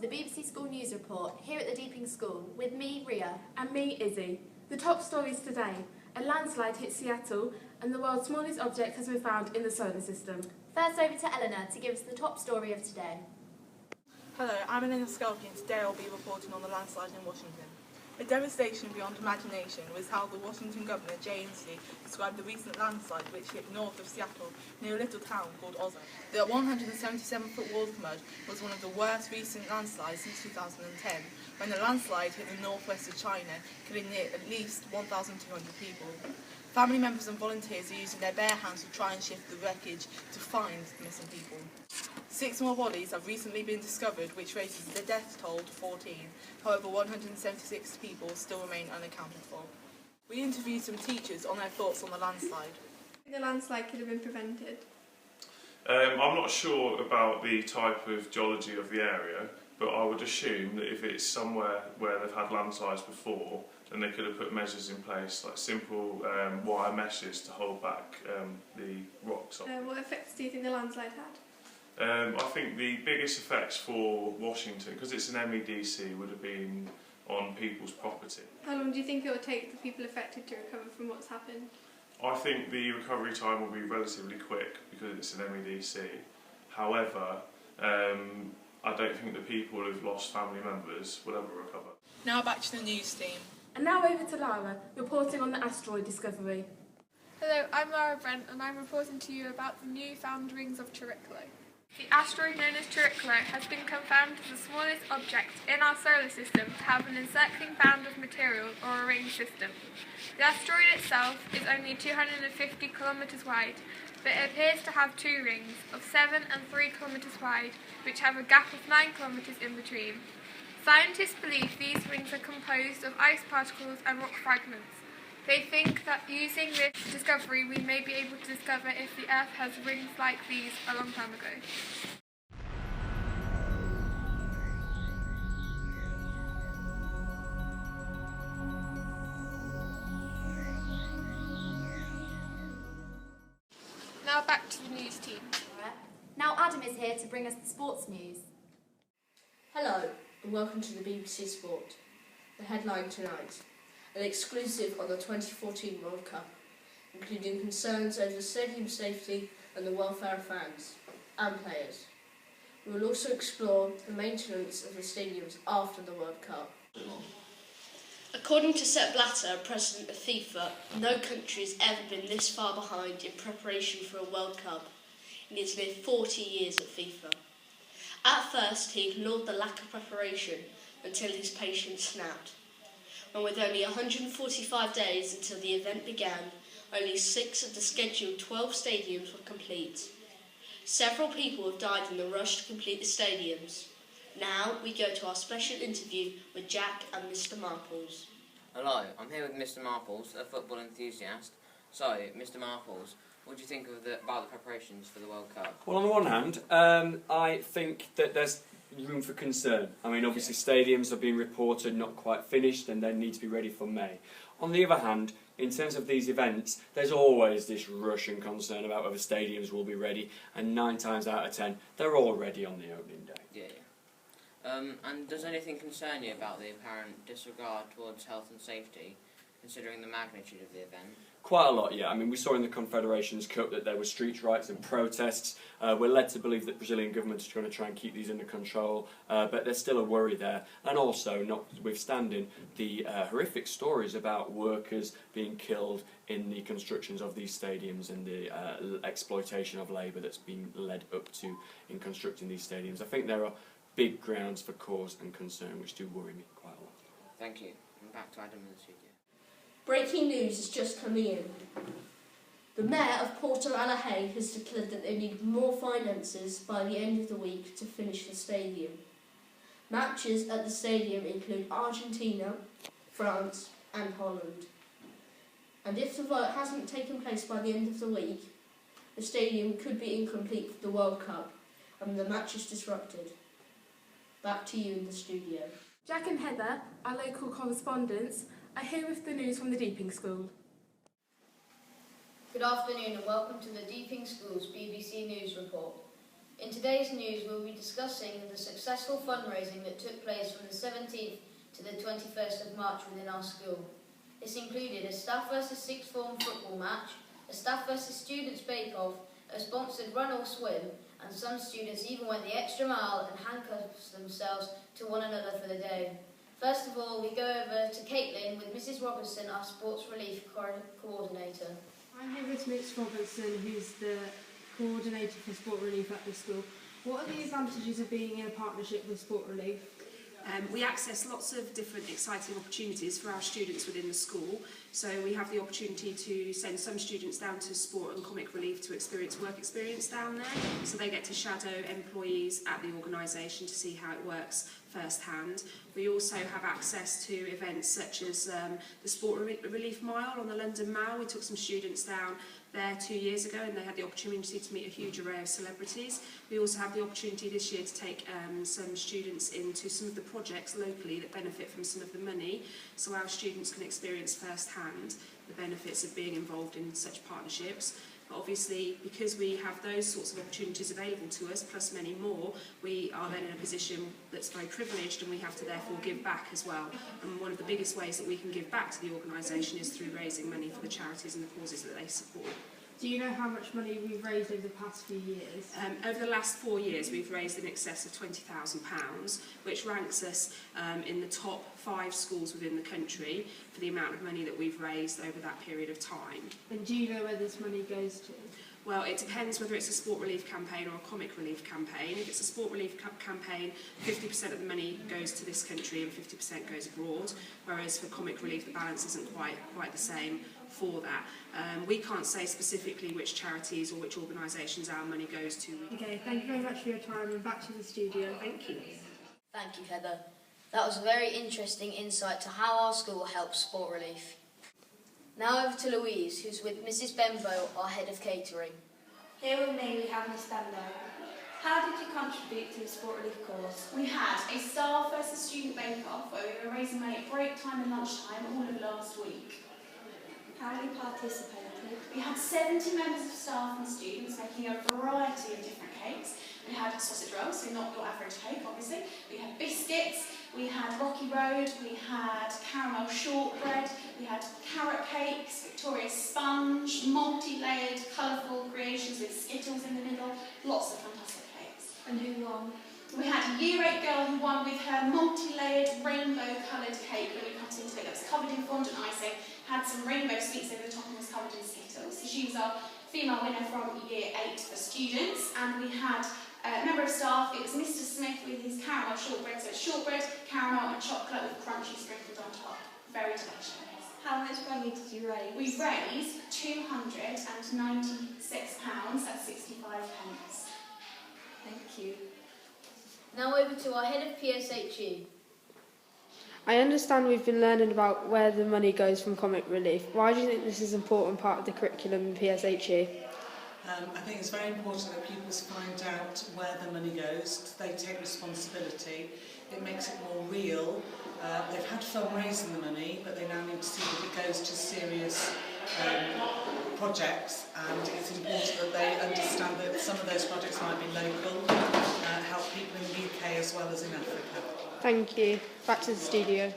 the BBC School News Report here at the Deepings School with me, Ria. And me, Izzy. The top stories today. A landslide hit Seattle and the world's smallest object has been found in the solar system. First over to Eleanor to give us the top story of today. Hello, I'm Elena Skelby and today I'll be reporting on the landslide in Washington. A devastation beyond imagination was how the Washington Governor, Jay Inslee, described the recent landslide which hit north of Seattle near a little town called Ozark. The 177-foot wall of mud was one of the worst recent landslides since 2010, when the landslide hit the northwest of China, killing at least 1,200 people. Family members and volunteers are using their bare hands to try and shift the wreckage to find the missing people. 6 more bodies have recently been discovered, which raises the death toll to 14. However, 176 people still remain unaccounted for. We interviewed some teachers on their thoughts on the landslide. The landslide could have been prevented. I'm not sure about the type of geology of the area, but I would assume that if it's somewhere where they've had landslides before, then they could have put measures in place, like simple wire meshes to hold back the rocks. What effects do you think the landslide had? I think the biggest effects for Washington, because it's an MEDC, would have been on people's property. How long do you think it will take the people affected to recover from what's happened? I think the recovery time will be relatively quick because it's an MEDC. However, I don't think the people who've lost family members will ever recover. Now back to the news team. And now over to Lara, reporting on the asteroid discovery. Hello, I'm Lara Brent and I'm reporting to you about the new-found rings of Chiricahua. The asteroid known as Chiricahua has been confirmed as the smallest object in our solar system to have an encircling band of material or a ring system. The asteroid itself is only 250 kilometres wide, but it appears to have 2 rings of 7 and 3 kilometres wide, which have a gap of 9 kilometres in between. Scientists believe these rings are composed of ice particles and rock fragments. They think that using this discovery we may be able to discover if the Earth has rings like these a long time ago. Now back to the news team. Now Adam is here to bring us the sports news. Hello and welcome to the BBC Sport. The headline tonight. An exclusive on the 2014 World Cup, including concerns over stadium safety and the welfare of fans and players. We will also explore the maintenance of the stadiums after the World Cup. According to Sepp Blatter, president of FIFA, no country has ever been this far behind in preparation for a World Cup in its near 40 years at FIFA. At first, he ignored the lack of preparation until his patience snapped. And with only 145 days until the event began, only 6 of the scheduled 12 stadiums were complete. Several people have died in the rush to complete the stadiums. Now we go to our special interview with Jack and Mr. Marples. Hello, I'm here with Mr. Marples, a football enthusiast. So, Mr. Marples, what do you think about the preparations for the World Cup? Well, on the one hand, I think that there's room for concern. I mean, obviously stadiums are being reported not quite finished and they need to be ready for May. On the other hand, in terms of these events, there's always this rush and concern about whether stadiums will be ready, and 9 times out of 10, they're all ready on the opening day. Yeah. And does anything concern you about the apparent disregard towards health and safety, considering the magnitude of the event? Quite a lot, yeah. I mean, we saw in the Confederations Cup that there were street riots and protests. We're led to believe that the Brazilian government is trying to try and keep these under control, but there's still a worry there. And also, notwithstanding the horrific stories about workers being killed in the constructions of these stadiums and the exploitation of labour that's been led up to in constructing these stadiums, I think there are big grounds for cause and concern which do worry me quite a lot. Thank you. And back to Adam in the studio. Breaking news is just coming in. The Mayor of Porto Alegre has declared that they need more finances by the end of the week to finish the stadium. Matches at the stadium include Argentina, France and Holland. And if the vote hasn't taken place by the end of the week, the stadium could be incomplete for the World Cup and the match is disrupted. Back to you in the studio. Jack and Heather, our local correspondents, are here with the news from the Deepings School. Good afternoon and welcome to the Deepings School's BBC News Report. In today's news, we'll be discussing the successful fundraising that took place from the 17th to the 21st of March within our school. This included a staff versus sixth form football match, a staff versus students bake-off, a sponsored run or swim, and some students even went the extra mile and handcuffed themselves to one another for the day. First of all, we go over to Caitlin with Mrs Robertson, our sports relief coordinator. I'm here with Miss Robertson, who's the coordinator for sport relief at the school. What are the advantages of being in a partnership with sport relief? We access lots of different exciting opportunities for our students within the school. So we have the opportunity to send some students down to sport and comic relief to experience work experience down there. So they get to shadow employees at the organisation to see how it works firsthand. We also have access to events such as the Sport Relief Mile on the London Mall. We took some students down there 2 years ago and they had the opportunity to meet a huge array of celebrities. We also have the opportunity this year to take some students into some of the projects locally that benefit from some of the money, so our students can experience firsthand the benefits of being involved in such partnerships. But obviously, because we have those sorts of opportunities available to us, plus many more, we are then in a position that's very privileged and we have to therefore give back as well. And one of the biggest ways that we can give back to the organisation is through raising money for the charities and the causes that they support. Do you know how much money we've raised over the past few years? Over the last 4 years, we've raised in excess of £20,000, which ranks us in the top 5 schools within the country for the amount of money that we've raised over that period of time. And do you know where this money goes to? Well, it depends whether it's a sport relief campaign or a comic relief campaign. If it's a sport relief campaign, 50% of the money goes to this country and 50% goes abroad, whereas for comic relief, the balance isn't quite the same for that. We can't say specifically which charities or which organisations our money goes to. Okay, thank you very much for your time and back to the studio. Thank you. Thank you, Heather. That was a very interesting insight to how our school helps sport relief. Now over to Louise, who's with Mrs Benbow, our head of catering. Here with me we have Miss Benbow. How did you contribute to the sport relief cause? We had a staff versus student bake-off where we were raising money at break time and lunchtime all of last week. How many participated? We had 70 members of staff and students making a variety of different cakes. We had sausage rolls, so not your average cake obviously. We had biscuits, we had Rocky Road, we had caramel shortbread, we had carrot cakes, Victoria sponge, multi-layered, colourful creations with Skittles in the middle, lots of fantastic cakes. And who won? We had a Year 8 girl who won with her multi-layered, rainbow-coloured cake when you cut into it that was covered in fondant icing, had some rainbow sweets over the top and was covered in Skittles. So she was our female winner from Year 8 for students, and we had a member of staff, it was Mr Smith with his caramel shortbread, so it's shortbread, caramel and chocolate with crunchy sprinkled on top. Very delicious. How much money did you raise? We raised £296 at 65 pence. Thank you. Now over to our head of PSHE. I understand we've been learning about where the money goes from comic relief. Why do you think this is an important part of the curriculum in PSHE? I think it's very important that pupils find out where the money goes. They take responsibility. It makes it more real. They've had fun raising the money, but they now need to see that it goes to serious projects, and it's important that they understand that some of those projects might be local, help people in the UK as well as in Africa. Thank you. Back to the studio.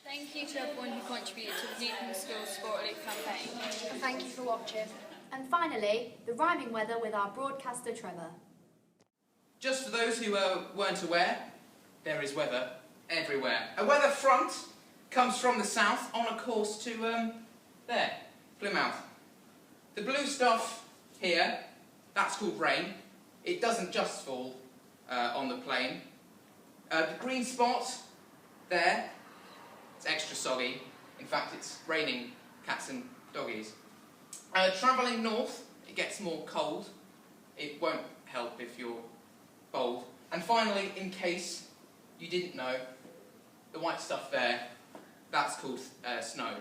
Thank you to everyone who contributed to the Deepings School Sport Relief campaign. And thank you for watching. And finally, the rhyming weather with our broadcaster Trevor. Just for those who weren't aware, there is weather everywhere. A weather front comes from the south on a course to, there, Plymouth. The blue stuff here, that's called rain. It doesn't just fall on the plain. The green spot there, it's extra soggy. In fact, it's raining cats and doggies. Travelling north, it gets more cold. It won't help if you're bold. And finally, in case you didn't know, the white stuff there, that's called snow.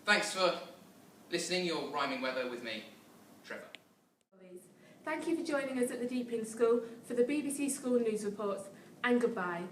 Thanks for listening. Your rhyming weather with me, Trevor. Thank you for joining us at the Deepings School for the BBC School News Reports, and goodbye.